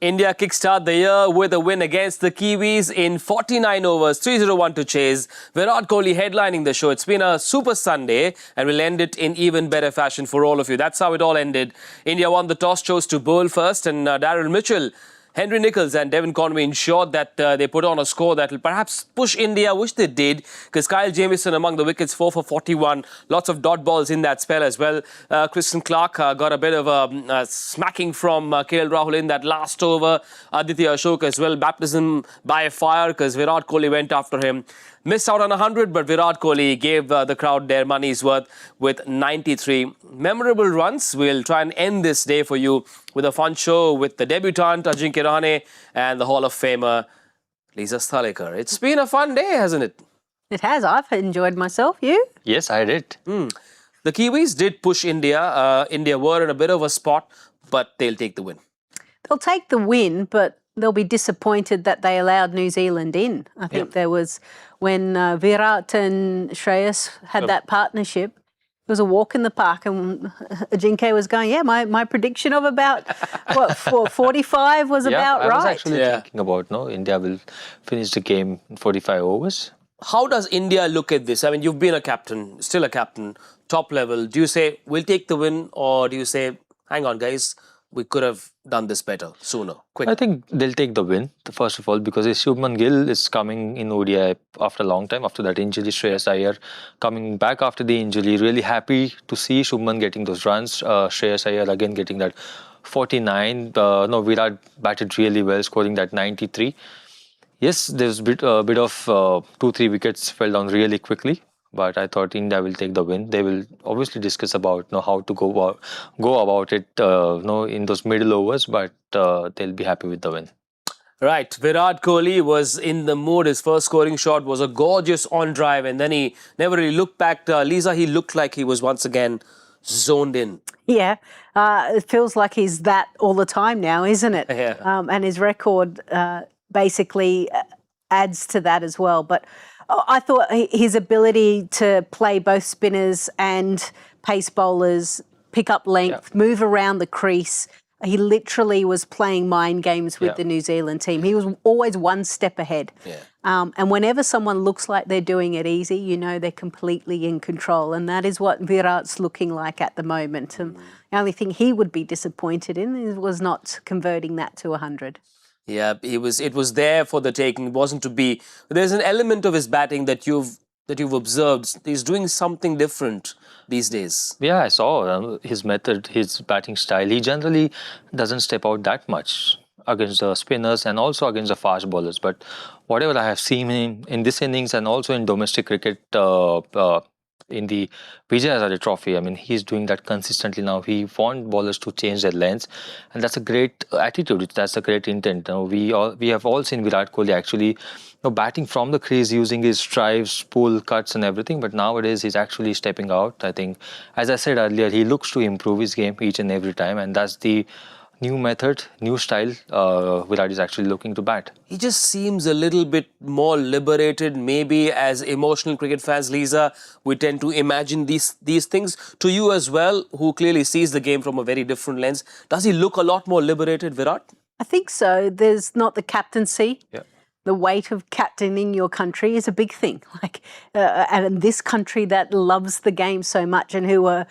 India kickstart the year with a win against the Kiwis in 49 overs, 301 to chase. Virat Kohli headlining the show. It's been a super Sunday and we'll end it in even better fashion for all of you. That's how it all ended. India won the toss, chose to bowl first, and Darryl Mitchell, Henry Nicholls and Devon Conway ensured that they put on a score that will perhaps push India, which they did, because Kyle Jamieson among the wickets, 4 for 41. Lots of dot balls in that spell as well. Kristen Clark got a bit of a smacking from KL Rahul in that last over. Aditya Ashok as well, baptism by fire, because Virat Kohli went after him. Missed out on 100, but Virat Kohli gave the crowd their money's worth with 93 memorable runs. We'll try and end this day for you with a fun show with the debutant Ajinkya Rahane and the Hall of Famer Lisa Sthalekar. It's been a fun day, hasn't it? It has. I've enjoyed myself. You? Yes, I did. The Kiwis did push India. India were in a bit of a spot, but they'll take the win. They'll take the win, but they'll be disappointed that they allowed New Zealand in. I think there was, when Virat and Shreyas had that partnership, it was a walk in the park, and Ajinkya was going, yeah, my prediction of about, what, 45 was about right. I was actually thinking about, India will finish the game in 45 overs. How does India look at this? I mean, you've been a captain, still a captain, top level. Do you say, we'll take the win, or do you say, hang on, guys, we could have done this better, sooner, quicker? I think they'll take the win, first of all, because Shubman Gill is coming in ODI after a long time, after that injury. Shreyas Iyer coming back after the injury. Really happy to see Shubman getting those runs. Shreyas Iyer again getting that 49. Virat batted really well, scoring that 93. Yes, there's a bit of 2-3 wickets fell down really quickly. But I thought India will take the win. They will obviously discuss about how to go about it in those middle overs, but they'll be happy with the win. Right, Virat Kohli was in the mood. His first scoring shot was a gorgeous on drive, and then he never really looked back. Lisa, he looked like he was once again zoned in. Yeah, it feels like he's that all the time now, isn't it? Yeah. And his record basically adds to that as well. But I thought his ability to play both spinners and pace bowlers, pick up length, move around the crease, he literally was playing mind games with the New Zealand team. He was always one step ahead. Yeah. And whenever someone looks like they're doing it easy, you know they're completely in control. And that is what Virat's looking like at the moment. And the only thing he would be disappointed in was not converting that to 100. Yeah, it was there for the taking. It wasn't to be. There's an element of his batting that you've observed. He's doing something different these days. Yeah, I saw his method, his batting style. He generally doesn't step out that much against the spinners and also against the fast bowlers. But whatever I have seen in this innings and also in domestic cricket, in the Vijay Hazare Trophy, I mean, he's doing that consistently now. He wants bowlers to change their lengths, and that's a great attitude. That's a great intent. We have all seen Virat Kohli actually batting from the crease, using his drives, pull, cuts and everything. But nowadays, he's actually stepping out. I think, as I said earlier, he looks to improve his game each and every time, and that's the new method, new style Virat is actually looking to bat. He just seems a little bit more liberated. Maybe as emotional cricket fans, Lisa, we tend to imagine these things. To you as well, who clearly sees the game from a very different lens, does he look a lot more liberated, Virat? I think so. There's not the captaincy. Yeah. The weight of captaining your country is a big thing. And in this country that loves the game so much and who are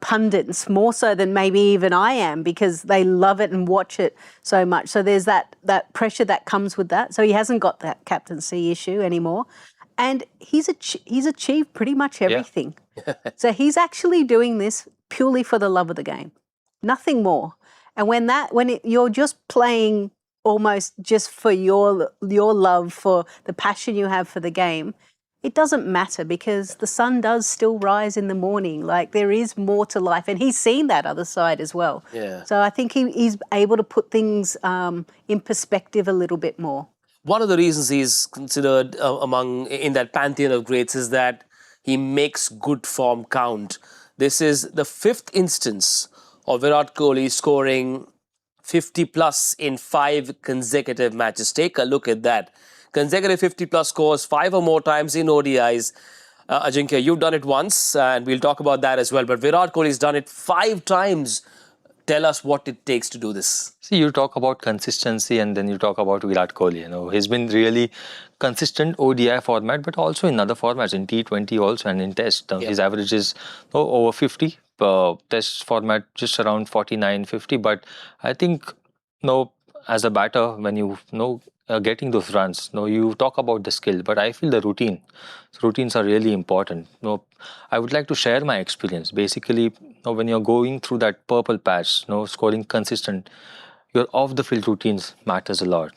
pundits more so than maybe even I am, because they love it and watch it so much. So there's that pressure that comes with that. So he hasn't got that captaincy issue anymore, and he's achieved pretty much everything. Yeah. So he's actually doing this purely for the love of the game, nothing more. And you're just playing almost just for your love, for the passion you have for the game, it doesn't matter, because the sun does still rise in the morning. Like, there is more to life, and he's seen that other side as well. Yeah. So I think he's able to put things in perspective a little bit more. One of the reasons he's considered in that pantheon of greats is that he makes good form count. This is the 5th instance of Virat Kohli scoring 50 plus in 5 consecutive matches. Take a look at that. Consecutive 50 plus scores 5 or more times in ODIs. Ajinkya, you've done it once, and we'll talk about that as well. But Virat Kohli's done it 5 times tell us what it takes to do this. See, you talk about consistency and then you talk about Virat Kohli. He's been really consistent ODI format, but also in other formats, in T20 also and in Test. His average is over 50. Test format just around 49, 50. But I think, as a batter, when you getting those runs, you talk about the skill, but I feel the routines are really important. I would like to share my experience. Basically, when you're going through that purple patch, scoring consistent, your off the field routines matters a lot.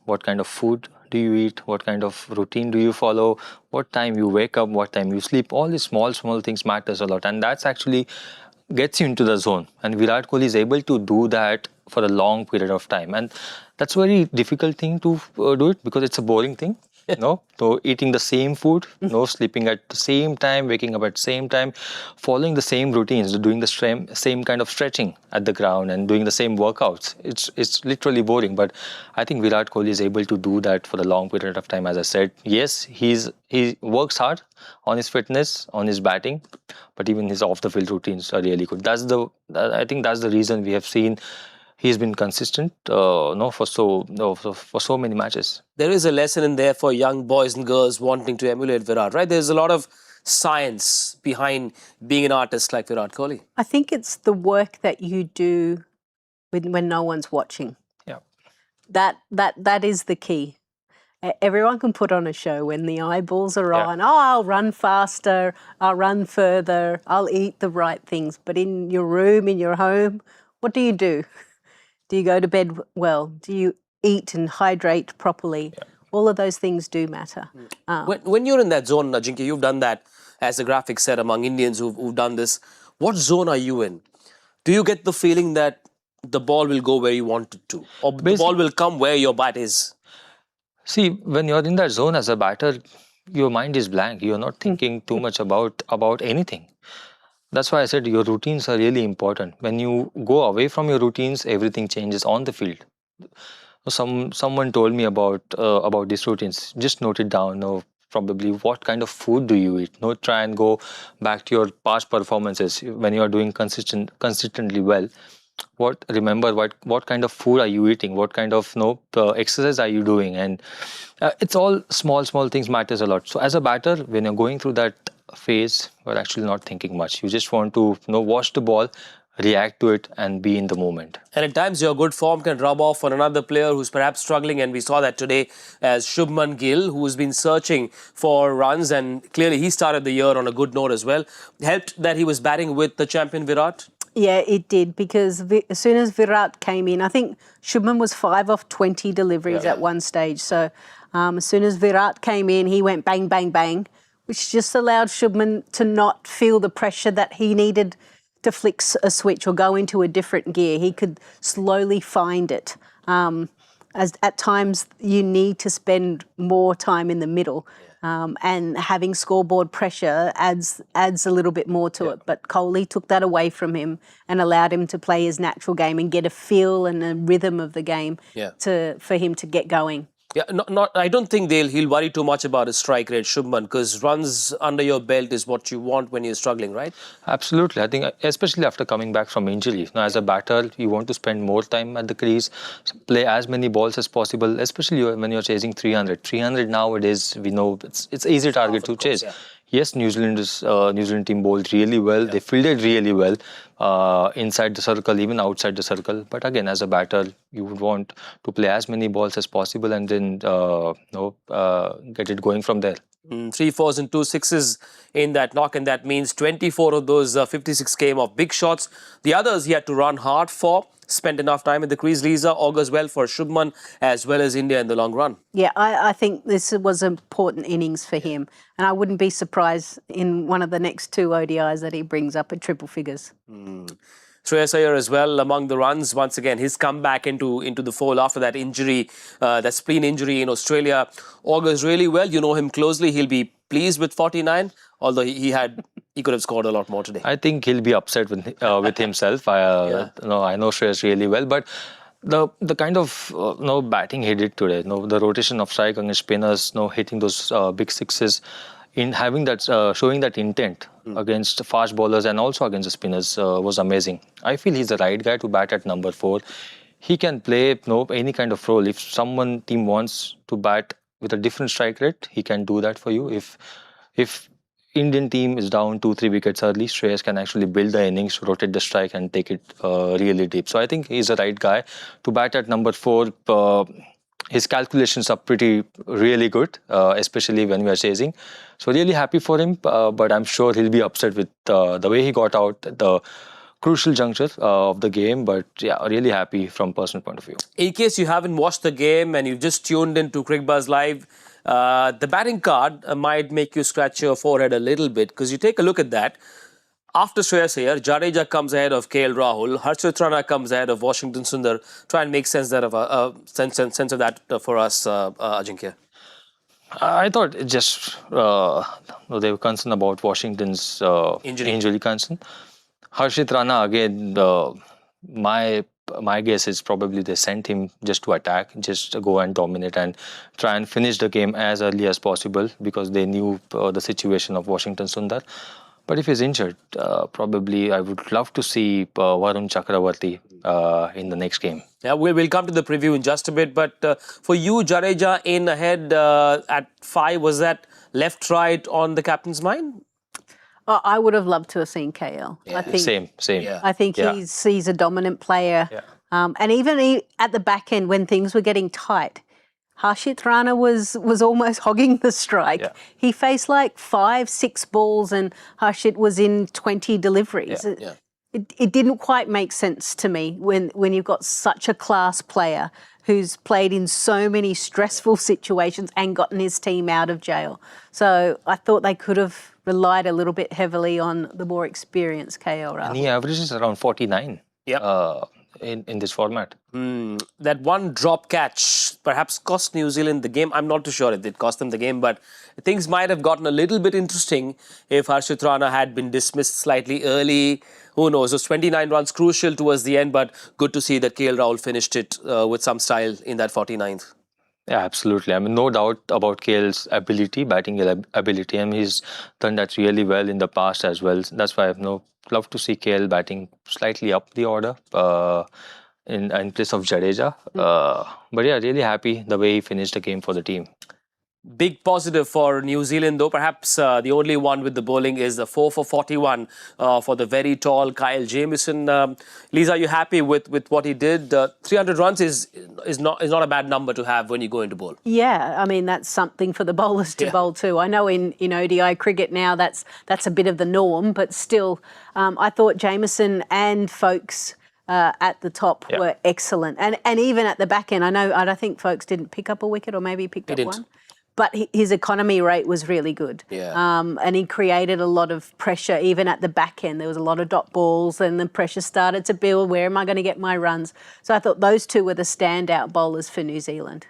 What kind of food do you eat? What kind of routine do you follow? What time you wake up? What time you sleep? All these small things matters a lot, and that's actually gets you into the zone. And Virat Kohli is able to do that for a long period of time, and that's a very difficult thing to do it, because it's a boring thing. So eating the same food, sleeping at the same time, waking up at the same time, following the same routines, doing the same kind of stretching at the ground and doing the same workouts. It's literally boring, but I think Virat Kohli is able to do that for a long period of time. As I said, yes, he works hard on his fitness, on his batting, but even his off-the-field routines are really good. I think that's the reason we have seen he's been consistent for so many matches. There is a lesson in there for young boys and girls wanting to emulate Virat, right? There's a lot of science behind being an artist like Virat Kohli. I think it's the work that you do when no one's watching. Yeah. That is the key. Everyone can put on a show when the eyeballs are on. Oh, I'll run faster, I'll run further, I'll eat the right things. But in your room, in your home, what do? Do you go to bed well? Do you eat and hydrate properly? Yeah. All of those things do matter. When you're in that zone, Ajinkya, you've done that as a graphic set among Indians who've done this. What zone are you in? Do you get the feeling that the ball will go where you want it to? Or the ball will come where your bat is? See, when you're in that zone as a batter, your mind is blank. You're not thinking too much about anything. That's why I said your routines are really important. When you go away from your routines, everything changes on the field. Someone told me about these routines. Just note it down. Probably what kind of food do you eat? Try and go back to your past performances when you are doing consistently well. Remember what kind of food are you eating? What kind of exercise are you doing? And it's all small things matters a lot. So as a batter, when you're going through that phase, we're actually not thinking much. You just want to watch the ball, react to it, and be in the moment. And at times your good form can rub off on another player who's perhaps struggling, and we saw that today as Shubman Gill, who's been searching for runs, and clearly he started the year on a good note as well. Helped that he was batting with the champion Virat? Yeah, it did, because as soon as Virat came in, I think Shubman was 5 off 20 deliveries at one stage. So as soon as Virat came in, he went bang, bang, bang, which just allowed Shubman to not feel the pressure that he needed to flick a switch or go into a different gear. He could slowly find it. As at times you need to spend more time in the middle. And having scoreboard pressure adds a little bit more to it. But Kohli took that away from him and allowed him to play his natural game and get a feel and a rhythm of the game for him to get going. Yeah, I don't think he'll worry too much about his strike rate, Shubman, because runs under your belt is what you want when you're struggling, right? Absolutely. I think especially after coming back from injury. Now, as a batter, you want to spend more time at the crease, play as many balls as possible, especially when you're chasing 300. 300 nowadays, we know it's easy target to chase. Yeah. Yes, New Zealand team bowled really well. They fielded really well inside the circle, even outside the circle. But again, as a batter, you would want to play as many balls as possible and then get it going from there. 3 fours and 2 sixes in that knock, and that means 24 of those 56 came off big shots. The others he had to run hard for. Spent enough time in the crease. Lisa, augurs well for Shubman as well as India in the long run. Yeah, I think this was an important innings for him. And I wouldn't be surprised in one of the next 2 ODIs that he brings up at triple figures. Shreyas Iyer as well among the runs. Once again, his comeback into the fold after that injury, that spleen injury in Australia, augurs really well. You know him closely. He'll be pleased with 49, although he could have scored a lot more today. I think he'll be upset with himself. I know Shreyas really well, but the kind of batting he did today, the rotation of strike against spinners, hitting those big sixes, in having that, showing that intent against fast bowlers and also against the spinners was amazing. I feel he's the right guy to bat at number 4. He can play any kind of role. If someone team wants to bat with a different strike rate, he can do that for you. If Indian team is down 2-3 wickets early, Shreyas can actually build the innings, rotate the strike and take it really deep. So I think he's the right guy to bat at number 4. His calculations are really good, especially when we are chasing. So really happy for him, but I'm sure he'll be upset with the way he got out at the crucial juncture of the game. But yeah, really happy from personal point of view. In case you haven't watched the game and you've just tuned into Cricbuzz Live, the batting card might make you scratch your forehead a little bit, because you take a look at that. After Shreyas Iyer, Jadeja comes ahead of Rahul. Harshit Rana comes ahead of Washington Sundar. Try and make sense of that for us, Ajinkya. I thought it just they were concerned about Washington's injury concern. Harshit Rana again. My guess is probably they sent him just to attack, just to go and dominate and try and finish the game as early as possible, because they knew the situation of Washington Sundar. But if he's injured, probably I would love to see Varun Chakravarti in the next game. Yeah, we'll come to the preview in just a bit. But for you, Jadeja in ahead at 5, was that left, right on the captain's mind? I would have loved to have seen KL. Yeah. I think, Same. Yeah. I think he's a dominant player. Yeah. And even at the back end, when things were getting tight, Harshit Rana was almost hogging the strike. Yeah. He faced like 5-6 balls and Harshit was in 20 deliveries. Yeah. It didn't quite make sense to me when you've got such a class player who's played in so many stressful situations and gotten his team out of jail. So I thought they could have relied a little bit heavily on the more experienced KL Rahul. And he averages around 49 in this format. That one drop catch perhaps cost New Zealand the game. I'm not too sure if it cost them the game, but things might have gotten a little bit interesting if Harshit Rana had been dismissed slightly early. Who knows? Those 29 runs crucial towards the end, but good to see that KL Rahul finished it with some style in that 49th. Yeah, absolutely. I mean, no doubt about KL's batting ability, and he's done that really well in the past as well. That's why I've love to see KL batting slightly up the order in place of Jadeja. But yeah, really happy the way he finished the game for the team. Big positive for New Zealand, though. Perhaps the only one with the bowling is the 4 for 41 for the very tall Kyle Jamieson. Lisa, are you happy with what he did? 300 runs is not a bad number to have when you go into bowl. Yeah, I mean, that's something for the bowlers to bowl too. I know in ODI cricket now that's a bit of the norm, but still, I thought Jamieson and Folkes at the top were excellent. And even at the back end, I think Folkes didn't pick up a wicket, or maybe he picked up one. But his economy rate was really good. Yeah. And he created a lot of pressure even at the back end. There was a lot of dot balls and the pressure started to build. Where am I going to get my runs? So I thought those two were the standout bowlers for New Zealand.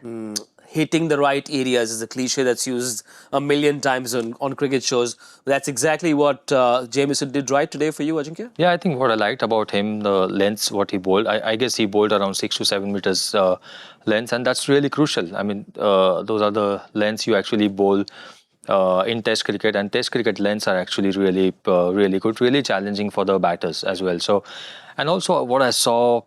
Hitting the right areas is a cliche that's used a million times on cricket shows. That's exactly what Jamieson did right today for you, Ajinkya? Yeah, I think what I liked about him, the lengths, what he bowled, I guess he bowled around 6 to 7 meters lengths, and that's really crucial. I mean, those are the lengths you actually bowl in Test cricket, and Test cricket lengths are actually really good, really challenging for the batters as well. So, and also what I saw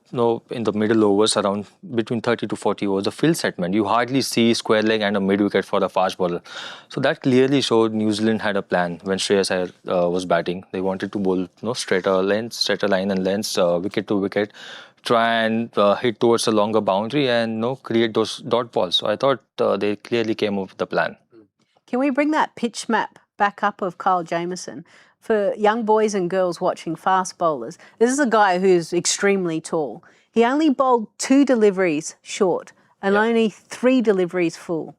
in the middle overs, around between 30 to 40 overs, the field segment, you hardly see square leg and a mid wicket for the fast bowler. So that clearly showed New Zealand had a plan when Shreyas Iyer was batting. They wanted to bowl straighter line and lengths, wicket to wicket, try and hit towards a longer boundary and create those dot balls. So I thought they clearly came up with the plan. Can we bring that pitch map back up of Kyle Jamieson? For young boys and girls watching fast bowlers, this is a guy who's extremely tall. He only bowled 2 deliveries short and only 3 deliveries full.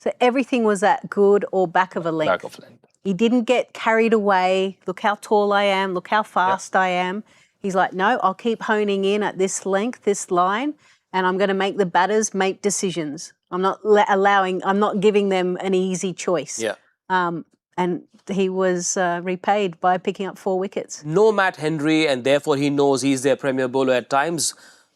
So everything was at good or back of a length. Back of length. He didn't get carried away. Look how tall I am. Look how fast I am. He's like, no, I'll keep honing in at this length, this line, and I'm going to make the batters make decisions. I'm not giving them an easy choice. Yeah. And he was repaid by picking up 4 wickets. No Matt Henry, and therefore he knows he's their premier bowler at times.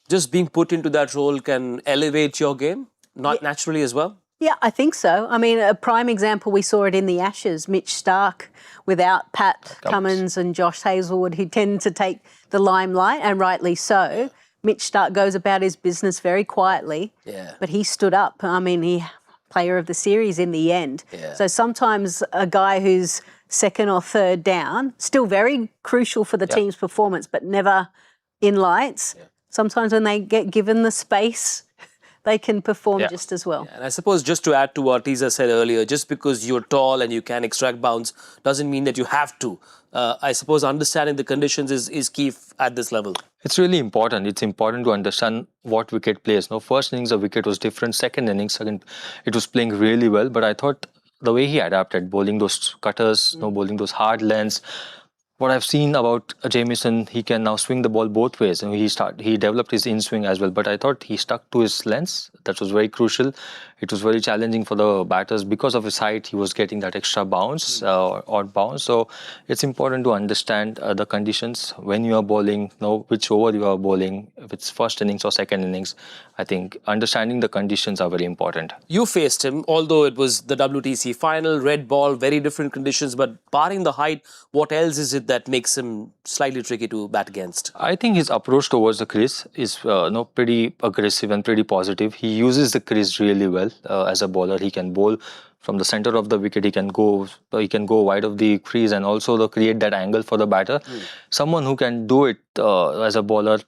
Just being put into that role can elevate your game, not naturally as well. Yeah, I think so. I mean, a prime example, we saw it in the Ashes. Mitch Starc without Pat Cummins and Josh Hazlewood, who tend to take the limelight, and rightly so. Mitch Starc goes about his business very quietly, but he stood up. I mean, he player of the series in the end. So sometimes a guy who's second or third down, still very crucial for the team's performance, but never in lights. Sometimes when they get given the space, they can perform just as well. And I suppose just to add to what Lisa said earlier, just because you're tall and you can extract bounce doesn't mean that you have to. I suppose understanding the conditions is key at this level. It's really important. It's important to understand what wicket plays. No, first innings, the wicket was different. Second innings, again, it was playing really well. But I thought the way he adapted, bowling those cutters, bowling those hard lengths. What I've seen about Jamieson, he can now swing the ball both ways, and he developed his in-swing as well. But I thought he stuck to his lengths. That was very crucial. It was very challenging for the batters because of his height. He was getting that extra bounce, odd bounce. So it's important to understand the conditions when you are bowling, know which over you are bowling, if it's first innings or second innings. I think understanding the conditions are very important. You faced him, although it was the WTC final, red ball, very different conditions. But barring the height, what else is it that makes him slightly tricky to bat against? I think his approach towards the crease is pretty aggressive and pretty positive. He uses the crease really well as a bowler. He can bowl from the center of the wicket. He can go wide of the crease and also create that angle for the batter. Someone who can do it as a bowler,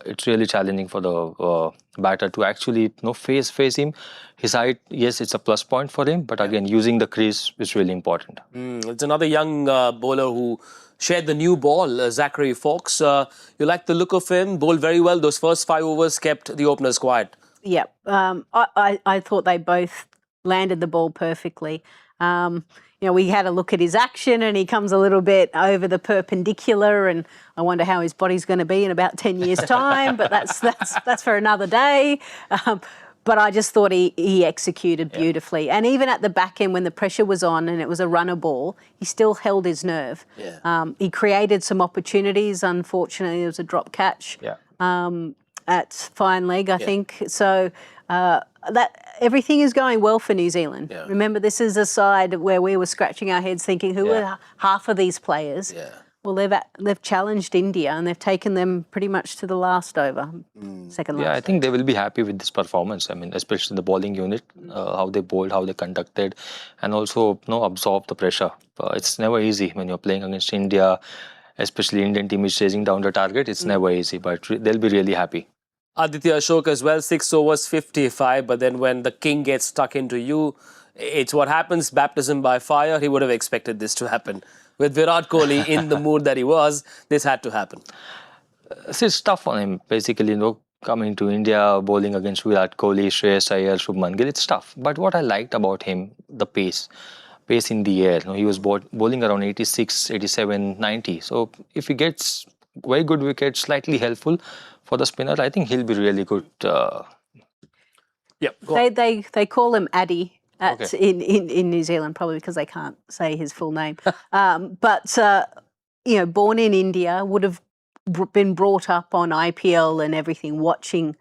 it's really challenging for the batter to actually face him. His height, yes, it's a plus point for him, but again, using the crease is really important. It's another young bowler who shared the new ball, Zachary Fox. You like the look of him, bowled very well. Those first 5 overs kept the openers quiet. Yeah, I thought they both landed the ball perfectly. We had a look at his action and he comes a little bit over the perpendicular, and I wonder how his body's going to be in about 10 years' time, but that's for another day. But I just thought he executed beautifully. And even at the back end when the pressure was on and it was a runner ball, he still held his nerve. He created some opportunities. Unfortunately, there was a drop catch at fine leg, I think. So that everything is going well for New Zealand. Remember, this is a side where we were scratching our heads thinking, who are half of these players? Well, they've challenged India and they've taken them pretty much to the last over, second last. Yeah, I think they will be happy with this performance. I mean, especially the bowling unit, how they bowled, how they conducted, and also absorb the pressure. It's never easy when you're playing against India, especially Indian team is chasing down the target. It's never easy, but they'll be really happy. Aditya Ashok as well, 6 overs, 55. But then when the king gets stuck into you, it's what happens, baptism by fire. He would have expected this to happen. With Virat Kohli in the mood that he was, this had to happen. It's tough on him, basically, coming to India, bowling against Virat Kohli, Shreyas Iyer, Shubman Gill. It's tough. But what I liked about him, the pace in the air. He was bowling around 86, 87, 90. So if he gets very good wickets, slightly helpful for the spinner, I think he'll be really good. They call him Addy. In New Zealand, probably because they can't say his full name. But born in India, would have been brought up on IPL and everything, watching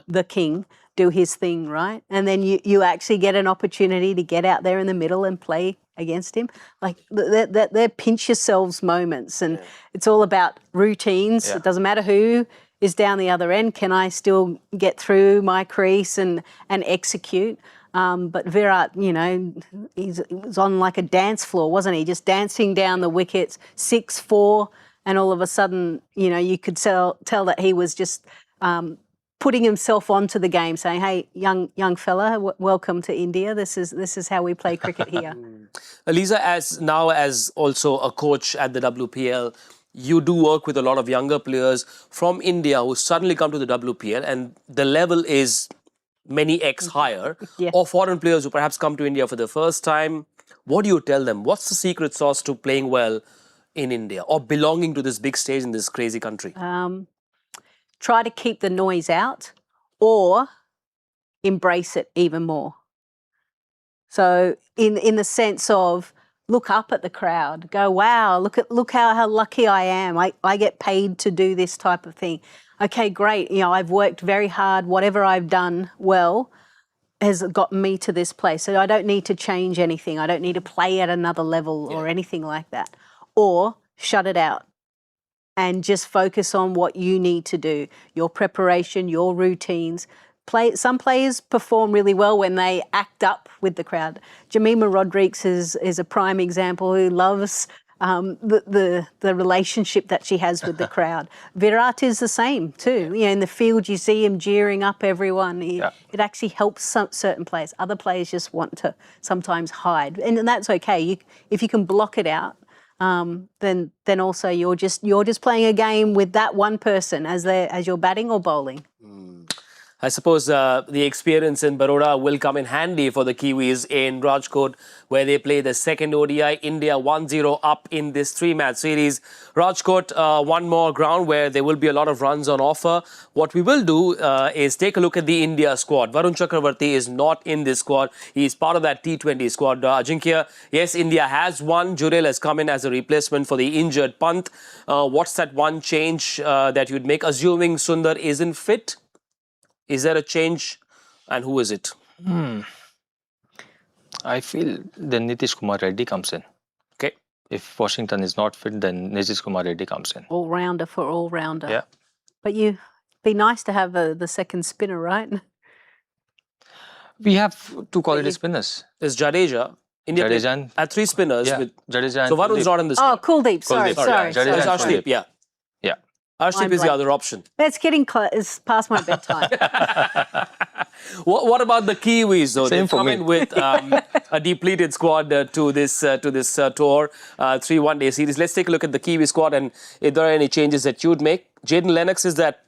the king do his thing, right? And then you actually get an opportunity to get out there in the middle and play against him. Like, they're pinch yourselves moments, and it's all about routines. It doesn't matter who is down the other end. Can I still get through my crease and execute? But Virat, he was on like a dance floor, wasn't he? Just dancing down the wickets, 6-4, and all of a sudden, you could tell that he was just putting himself onto the game, saying, "Hey, young fella, welcome to India. This is how we play cricket here." Lisa, as also a coach at the WPL, you do work with a lot of younger players from India who suddenly come to the WPL, and the level is many X higher, or foreign players who perhaps come to India for the first time. What do you tell them? What's the secret sauce to playing well in India or belonging to this big stage in this crazy country? Try to keep the noise out or embrace it even more. So in the sense of look up at the crowd, go, wow, look how lucky I am. I get paid to do this type of thing. Okay, great. I've worked very hard, whatever I've done well, has gotten me to this place. So I don't need to change anything. I don't need to play at another level or anything like that. Or shut it out and just focus on what you need to do, your preparation, your routines. Some players perform really well when they act up with the crowd. Jemima Rodrigues is a prime example who loves the relationship that she has with the crowd. Virat is the same too. You know, in the field, you see him jeering up everyone. It actually helps certain players. Other players just want to sometimes hide, and that's okay. If you can block it out, then also you're just playing a game with that one person as you're batting or bowling. I suppose the experience in Baroda will come in handy for the Kiwis in Rajkot, where they play the second ODI. India 1-0 up in this 3-match series. Rajkot, one more ground where there will be a lot of runs on offer. What we will do is take a look at the India squad. Varun Chakravarti is not in this squad. He is part of that T20 squad. Ajinkya, yes, India has won. Jurel has come in as a replacement for the injured Pant. What's that one change that you'd make, assuming Sundar isn't fit? Is there a change, and who is it? I feel then Nitish Kumar Reddy comes in. Okay. If Washington is not fit, then Nitish Kumar Reddy comes in. All-rounder for all-rounder. Yeah. But be nice to have the second spinner, right? We have two quality spinners. There's Jadeja. India Jadeja had 3 spinners. Yeah, Jadeja So Varun's not in this. Oh, Kuldeep. Sorry. Jadeja and Arshdeep, Kuldeep. yeah. Yeah. Arshdeep is the other option. It's getting it's past my bedtime. What about the Kiwis, though? Same They've come in with a depleted squad to this tour, 3 one-day series. Let's take a look at the Kiwi squad, and if there are any changes that you'd make. Jaden Lennox is that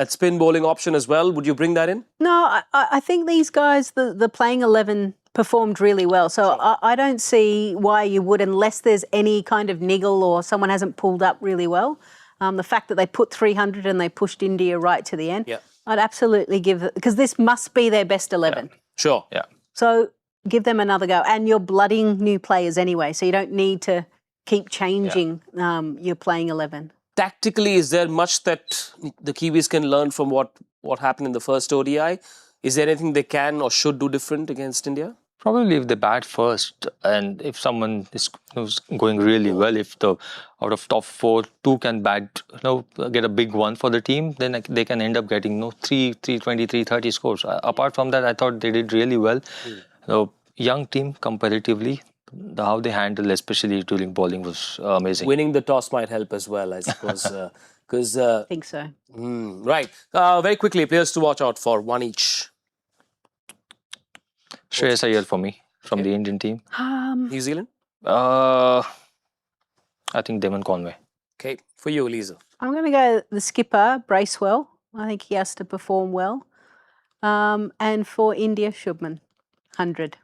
spin bowling option as well. Would you bring that in? No, I think these guys, the playing 11 performed really well. So I don't see why you would, unless there's any kind of niggle or someone hasn't pulled up really well. The fact that they put 300 and they pushed India right to the end, I'd absolutely give it, because this must be their best 11. Sure. Yeah. So give them another go. And you're blooding new players anyway, so you don't need to keep changing your playing 11. Tactically, is there much that the Kiwis can learn from what happened in the first ODI? Is there anything they can or should do different against India? Probably if they bat first, and if someone is going really well, if out of top 4, 2 can bat, get a big one for the team, then they can end up getting 320, 330 scores. Apart from that, I thought they did really well. Young team comparatively, how they handle, especially during bowling, was amazing. Winning the toss might help as well, I suppose. I think so. Right. Very quickly, players to watch out for, one each. Shreyas Iyer for me, from the Indian team. New Zealand? I think Damon Conway. Okay. For you, Lisa. I'm going to go the skipper, Bracewell. I think he has to perform well. And for India, Shubman, 100.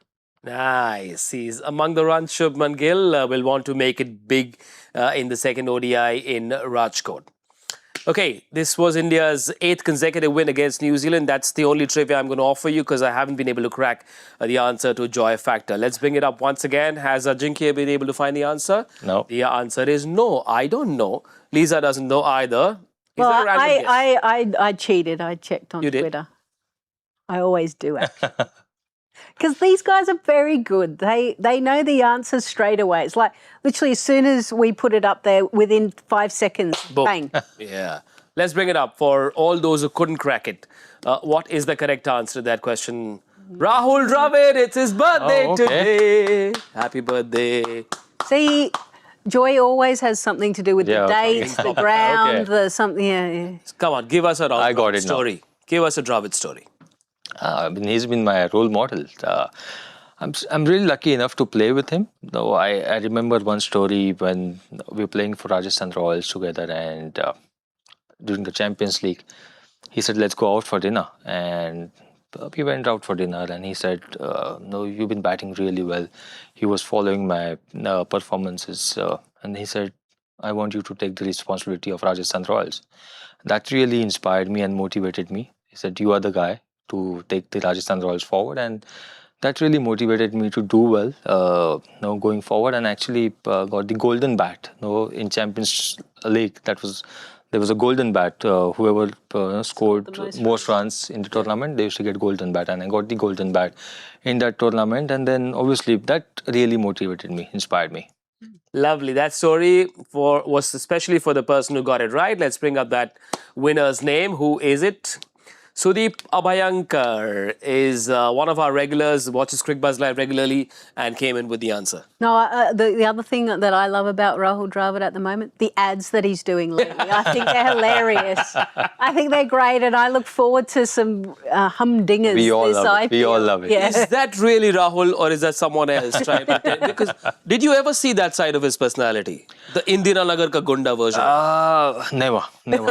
Nice. He's among the runs. Shubman Gill will want to make it big in the second ODI in Rajkot. Okay, this was India's 8th consecutive win against New Zealand. That's the only trivia I'm going to offer you because I haven't been able to crack the answer to Joy Factor. Let's bring it up once again. Has Ajinkya been able to find the answer? No. The answer is no. I don't know. Lisa doesn't know either. Is there a random guess? I cheated. I checked on You did? Twitter. I always do, actually. Because these guys are very good. They know the answers straight away. It's like literally as soon as we put it up there, within 5 seconds, Boom. bang. Yeah. Let's bring it up for all those who couldn't crack it. What is the correct answer to that question? Rahul Dravid, it's his birthday today. Happy birthday. See, Joy always has something to do with the okay. dates, the ground, the something. Yeah. Come on, give us a I got Dravid it now. story. Give us a Dravid story. He's been my role model. I'm really lucky enough to play with him. Though I remember one story when we were playing for Rajasthan Royals together, and during the Champions League, he said, "Let's go out for dinner." And we went out for dinner, and he said, "No, you've been batting really well." He was following my performances, and he said, "I want you to take the responsibility of Rajasthan Royals." That really inspired me and motivated me. He said, "You are the guy to take the Rajasthan Royals forward," and that really motivated me to do well going forward, and actually got the golden bat in Champions League. That was there was a golden bat. Whoever scored the most runs in the tournament, they used to get golden bat, and I got the golden bat in that tournament. And then obviously that really motivated me, inspired me. Lovely. That story was especially for the person who got it right. Let's bring up that winner's name. Who is it? Sudeep Abhayankar is one of our regulars, watches Cricbuzz Live regularly and came in with the answer. No, the other thing that I love about Rahul Dravid at the moment, the ads that he's doing lately. I think they're hilarious. I think they're great, and I look forward to some humdingers. We all love it. We all love it. Yeah. Is that really Rahul or is that someone else trying to because did you ever see that side of his personality? The Indira Nagar ka Gunda version? Never.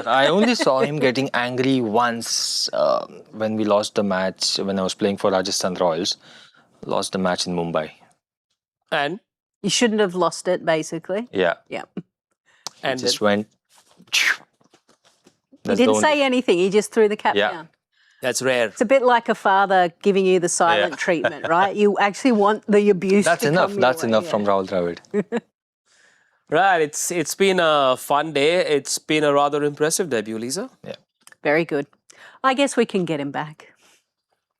I only saw him getting angry once when we lost the match, when I was playing for Rajasthan Royals. Lost the match in Mumbai. And? You shouldn't have lost it, basically. Yeah. Yeah. And Just went. He didn't say anything. He just threw the cap down. That's rare. It's a bit like a father giving you the silent treatment, right? You actually want the abuse That's to enough. come your That's way, enough from Rahul Dravid. Right. It's been a fun day. It's been a rather impressive debut, Lisa. Yeah. Very good. I guess we can get him back.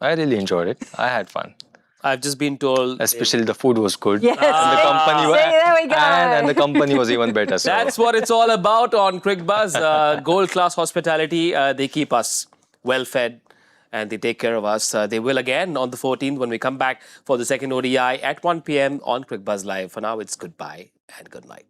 I really enjoyed it. I had fun. I've just been told... Especially the food was good. Yes. And the company was, there we go. And the company was even better. So. That's what it's all about on Cricbuzz. Gold-class hospitality. They keep us well-fed and they take care of us. They will again on the 14th when we come back for the second ODI at 1 p.m. on Cricbuzz Live. For now, it's goodbye and good night.